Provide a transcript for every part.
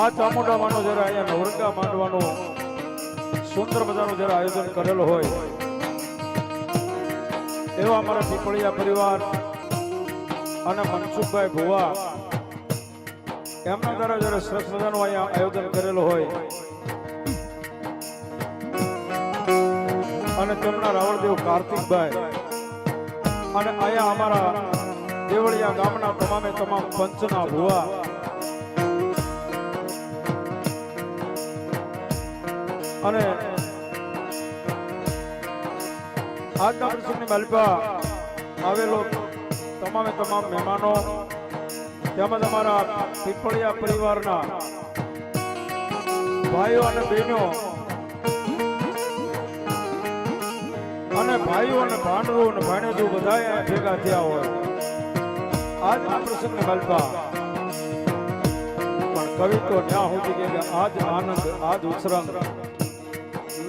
મા ચામુંડામાનો જયારે અહીંયા નવરંગા માંડવાનું સુંદર મજાનું જયારે આયોજન કરેલું હોય એવા અમારા પીપળિયા પરિવાર અને મનસુખભાઈ ભુવા એમના દ્વારા જયારે સરસ મજાનું અહીંયા આયોજન કરેલું હોય અને તેમના રાવળદેવ કાર્તિકભાઈ અને અહીંયા અમારા દેવળિયા ગામના તમામે તમામ પંચના ભુવા અને આજના પ્રસંગની માલિકા આવેલો તમામે તમામ મહેમાનો તેમજ અમારા પીપળિયા પરિવારના ભાઈઓ અને બહેનો અને ભાઈઓ અને ભાંડવો અને ભાણેજો બધા ભેગા થયા હોય આજના પ્રસંગની માલિકા પણ કવિ તો ન્યા સુધી કે આજ આનંદ આજ ઉછરંગ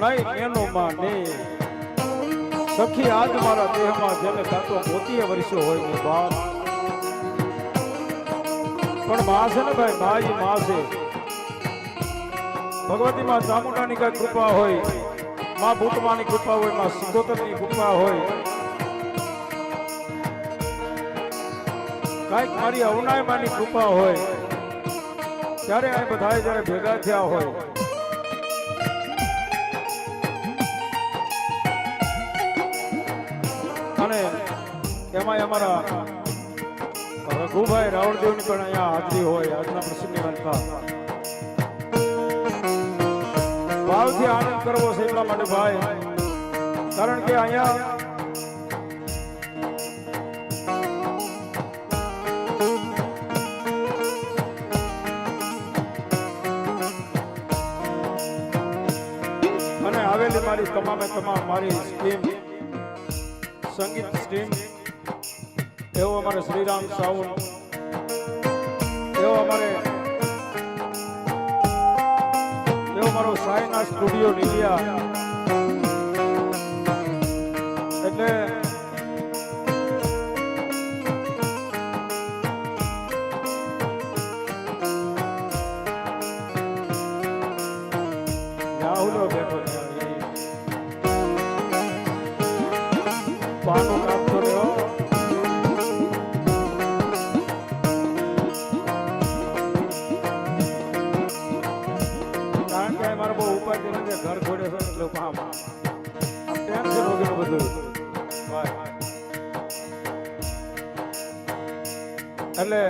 નહીં એનો માં ને સખી આજ મારા દેહમાં જેને સાચો મોતીએ વર્ષો હોય ને બાપ પણ માં છે ને ભાઈ માઈ માં છે ભગવતી માં ચામુંડાની કઈ કૃપા હોય માં ભૂતમાની કૃપા હોય માં સિંગોતરની કૃપા હોય કઈક મારી અવનાય માની કૃપા હોય ત્યારે આ બધા જયારે ભેગા થયા હોય અને એમાં અમારા રઘુભાઈ રાવળદેવની પણ અહીંયા હાજરી હોય આજના પ્રસંગની વાર્તા ભાવથી આનંદ કરવો છે એટલા માટે ભાઈ કારણ કે અહીંયા અને આવેલી મારી તમામે તમામ મારી સ્કીમ સંગીત સ્ટ્રીમ એવો અમારે શ્રીરામ સાઉન્ડ એવો મારો સાયના સ્ટુડિયો લીલિયા એટલે રાહુલો બેઠો પાનો કાપતો રહ્યો કારણ કે મારે બહુ ઉપાધિ નથી ઘર છોડે છે એટલે કામ ટેન્શન વગેરે બધું એટલે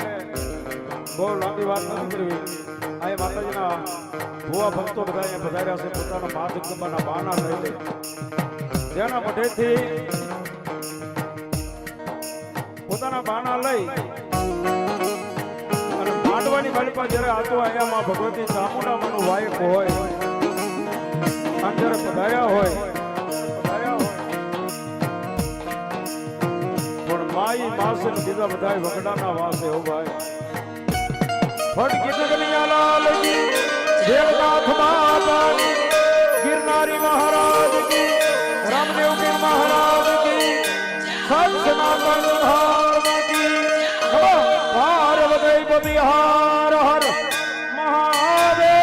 બહુ લાંબી વાત નથી કરવી અહીં માતાજીના ભુવા ભક્તો બધા અહીંયા પધાર્યા છે પોતાના મા જગદંબાના બાના લઈ લે જેના મઢેથી પોતાના બાના લઈ અને માંડવાની માલિકા જયારે આતો અહીંયા માં ભગવતી ચામુંડામાનું વાયક હોય અને જયારે પધાર્યા હોય પણ માઈ માસે બીજા બધા વગડાના વાસે હો ભાઈ ફટકી જગનિયા લાલ કી દેવનાથ માતા गिरनारी महाराज की रामदेव के महाराज की सत सनातन धर्म की पार्वती बिहार हर महादेव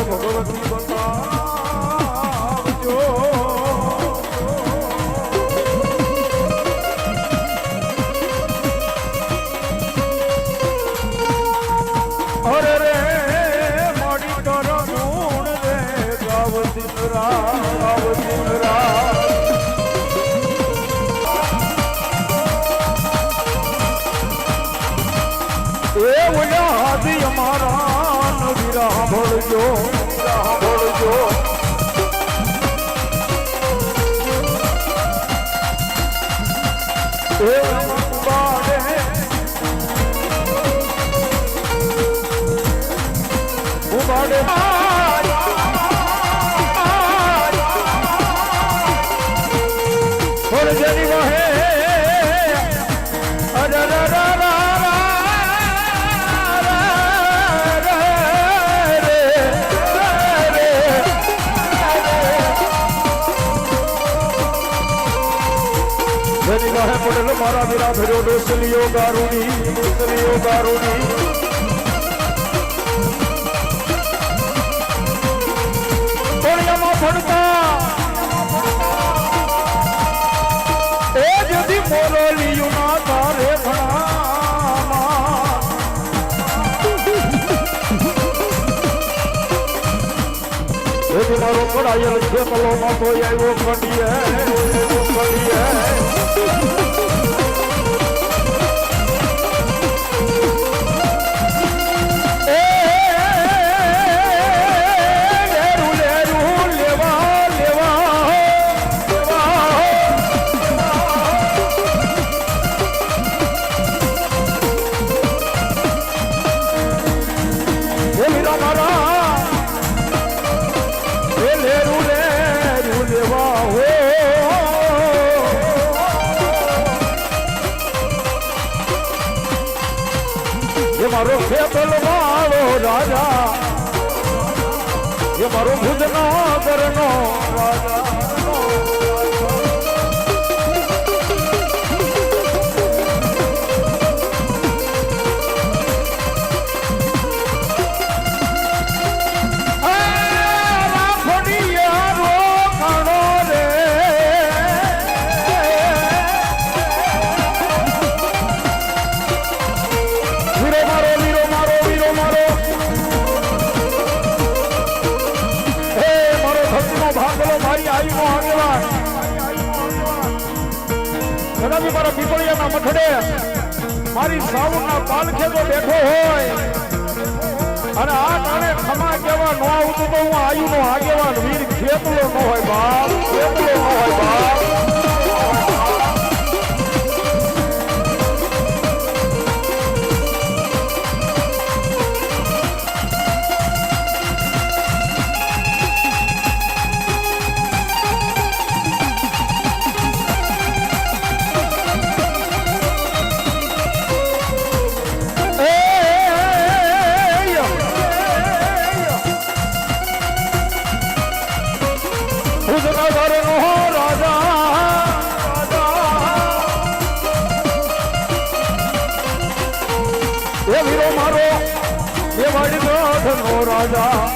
ભગવતી બતાવજો જેની વહે પડેલો મારા વીરા ભર્યો ડોસલીઓ ગારુડી કોળિયામાં ભણતા એ જદી મોરલિયું ના તારે ભણામાં એથી મારો કડાયેલ ખેતલો માં તો આવ્યો કંડીએ મારો ખેતલ વાળો રાજા એ મારો ભુજનગર નો રાજા મારા પીપળિયાના મઠડે મારી સાવના પાલખે તો બેઠો હોય અને આ કારણે ખમા કેવા નો આવતું તો હું આયુનો આગેવાન વીર ખેતલો ન હોય બાપ ખેતલો ન હોય બાપ રાજા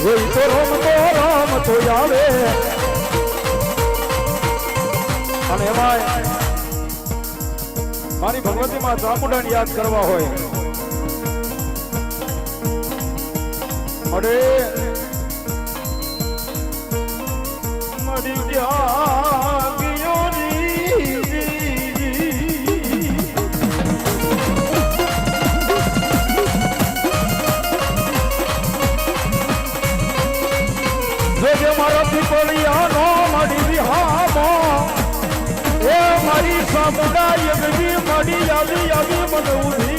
એ તો રામ તો આવે અને એમાં મારી ભગવતી માં ચામુંડાને યાદ કરવા હોય અરે મરી ગયા મારા પીપળિયાનો મળી વિહામો એ મારી સામુદાય મળી આવી મને ઉધી